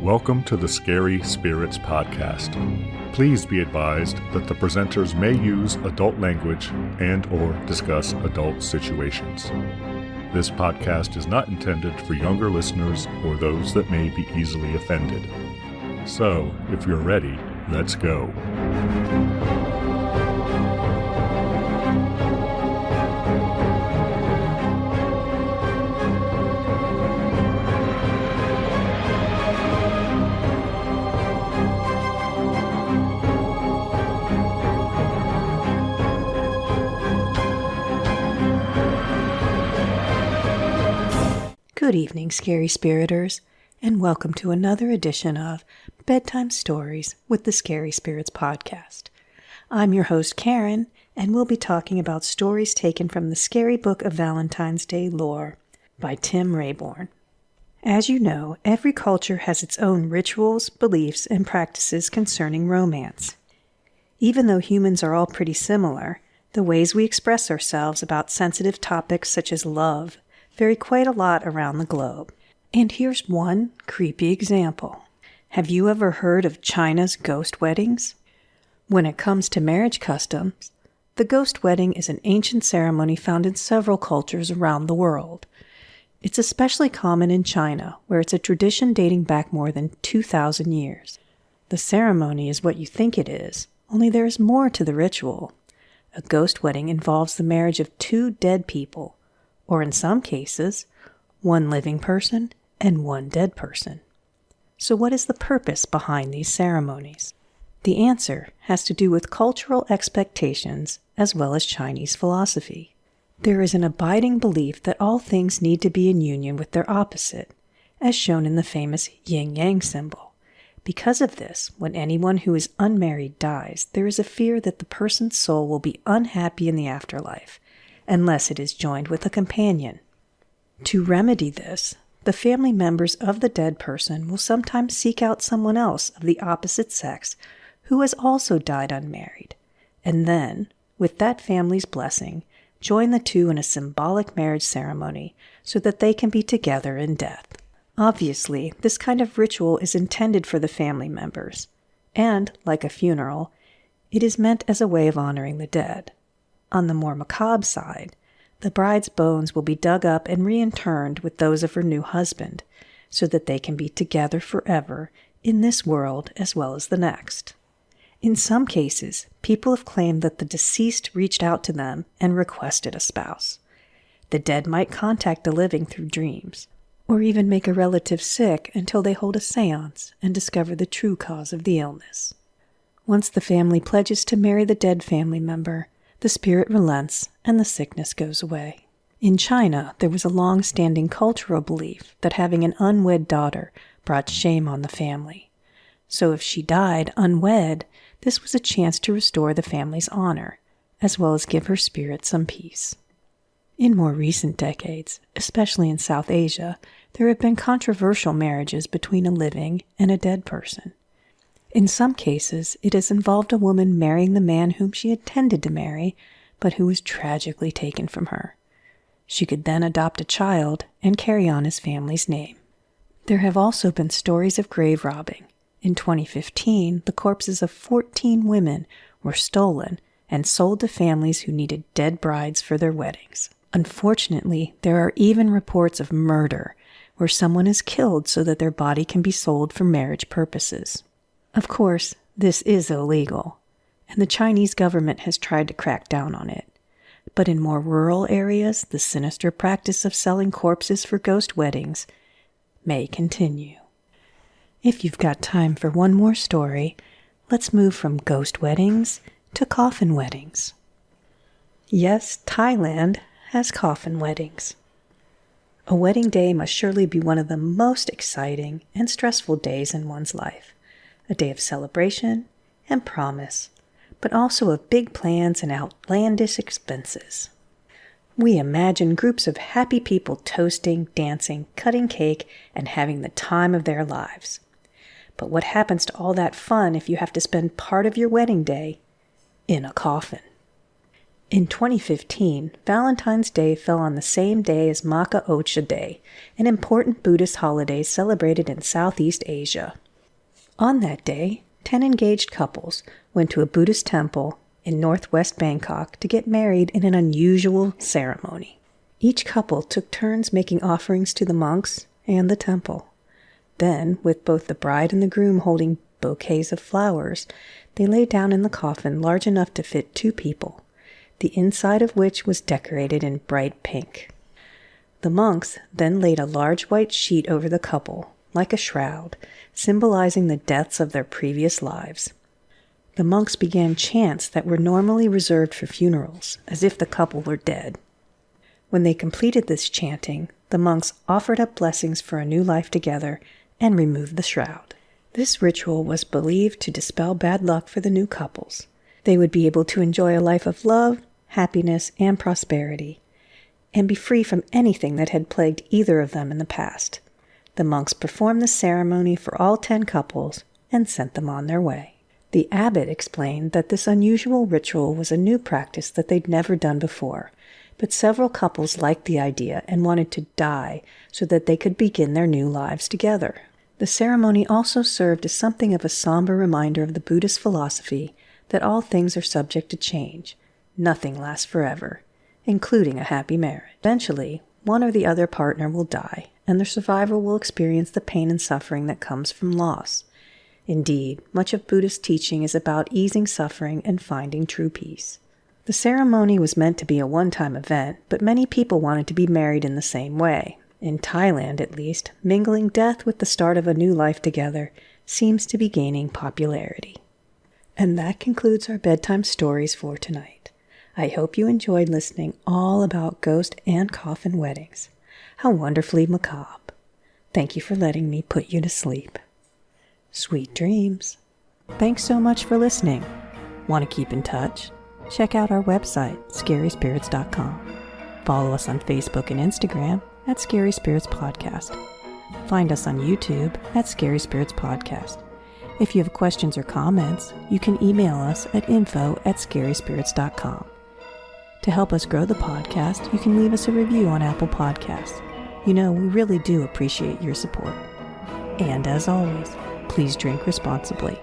Welcome to the Scary Spirits Podcast. Please be advised that the presenters may use adult language and/or discuss adult situations. This podcast is not intended for younger listeners or those that may be easily offended. So, if you're ready, let's go. Good evening, Scary Spiriters, and welcome to another edition of Bedtime Stories with the Scary Spirits Podcast. I'm your host, Karen, and we'll be talking about stories taken from the Scary Book of Valentine's Day Lore by Tim Rayborn. As you know, every culture has its own rituals, beliefs, and practices concerning romance. Even though humans are all pretty similar, the ways we express ourselves about sensitive topics such as love vary quite a lot around the globe. And here's one creepy example. Have you ever heard of China's ghost weddings? When it comes to marriage customs, the ghost wedding is an ancient ceremony found in several cultures around the world. It's especially common in China, where it's a tradition dating back more than 2,000 years. The ceremony is what you think it is, only there is more to the ritual. A ghost wedding involves the marriage of two dead people, or in some cases, one living person and one dead person. So what is the purpose behind these ceremonies? The answer has to do with cultural expectations as well as Chinese philosophy. There is an abiding belief that all things need to be in union with their opposite, as shown in the famous yin-yang symbol. Because of this, when anyone who is unmarried dies, there is a fear that the person's soul will be unhappy in the afterlife, unless it is joined with a companion. To remedy this, the family members of the dead person will sometimes seek out someone else of the opposite sex who has also died unmarried, and then, with that family's blessing, join the two in a symbolic marriage ceremony so that they can be together in death. Obviously, this kind of ritual is intended for the family members, and, like a funeral, it is meant as a way of honoring the dead. On the more macabre side, the bride's bones will be dug up and reinterred with those of her new husband, so that they can be together forever in this world as well as the next. In some cases, people have claimed that the deceased reached out to them and requested a spouse. The dead might contact the living through dreams, or even make a relative sick until they hold a seance and discover the true cause of the illness. Once the family pledges to marry the dead family member, the spirit relents and the sickness goes away. In China, there was a long-standing cultural belief that having an unwed daughter brought shame on the family. So if she died unwed, this was a chance to restore the family's honor, as well as give her spirit some peace. In more recent decades, especially in South Asia, there have been controversial marriages between a living and a dead person. In some cases, it has involved a woman marrying the man whom she intended to marry, but who was tragically taken from her. She could then adopt a child and carry on his family's name. There have also been stories of grave robbing. In 2015, the corpses of 14 women were stolen and sold to families who needed dead brides for their weddings. Unfortunately, there are even reports of murder, where someone is killed so that their body can be sold for marriage purposes. Of course, this is illegal, and the Chinese government has tried to crack down on it. But in more rural areas, the sinister practice of selling corpses for ghost weddings may continue. If you've got time for one more story, let's move from ghost weddings to coffin weddings. Yes, Thailand has coffin weddings. A wedding day must surely be one of the most exciting and stressful days in one's life. A day of celebration and promise, but also of big plans and outlandish expenses. We imagine groups of happy people toasting, dancing, cutting cake, and having the time of their lives. But what happens to all that fun if you have to spend part of your wedding day in a coffin? In 2015, Valentine's Day fell on the same day as Macabre Day, an important Buddhist holiday celebrated in Southeast Asia. On that day, 10 engaged couples went to a Buddhist temple in northwest Bangkok to get married in an unusual ceremony. Each couple took turns making offerings to the monks and the temple. Then, with both the bride and the groom holding bouquets of flowers, they lay down in the coffin large enough to fit 2 people, the inside of which was decorated in bright pink. The monks then laid a large white sheet over the couple, like a shroud, symbolizing the deaths of their previous lives. The monks began chants that were normally reserved for funerals, as if the couple were dead. When they completed this chanting, the monks offered up blessings for a new life together and removed the shroud. This ritual was believed to dispel bad luck for the new couples. They would be able to enjoy a life of love, happiness, and prosperity, and be free from anything that had plagued either of them in the past. The monks performed the ceremony for all 10 couples and sent them on their way. The abbot explained that this unusual ritual was a new practice that they'd never done before, but several couples liked the idea and wanted to die so that they could begin their new lives together. The ceremony also served as something of a somber reminder of the Buddhist philosophy that all things are subject to change. Nothing lasts forever, including a happy marriage. Eventually, one or the other partner will die, and the survivor will experience the pain and suffering that comes from loss. Indeed, much of Buddhist teaching is about easing suffering and finding true peace. The ceremony was meant to be a one-time event, but many people wanted to be married in the same way. In Thailand, at least, mingling death with the start of a new life together seems to be gaining popularity. And that concludes our bedtime stories for tonight. I hope you enjoyed listening all about ghost and coffin weddings. How wonderfully macabre. Thank you for letting me put you to sleep. Sweet dreams. Thanks so much for listening. Want to keep in touch? Check out our website, scaryspirits.com. Follow us on Facebook and Instagram at Scary Spirits Podcast. Find us on YouTube at Scary Spirits Podcast. If you have questions or comments, you can email us at info@scaryspirits.com. To help us grow the podcast, you can leave us a review on Apple Podcasts. You know, we really do appreciate your support. And as always, please drink responsibly.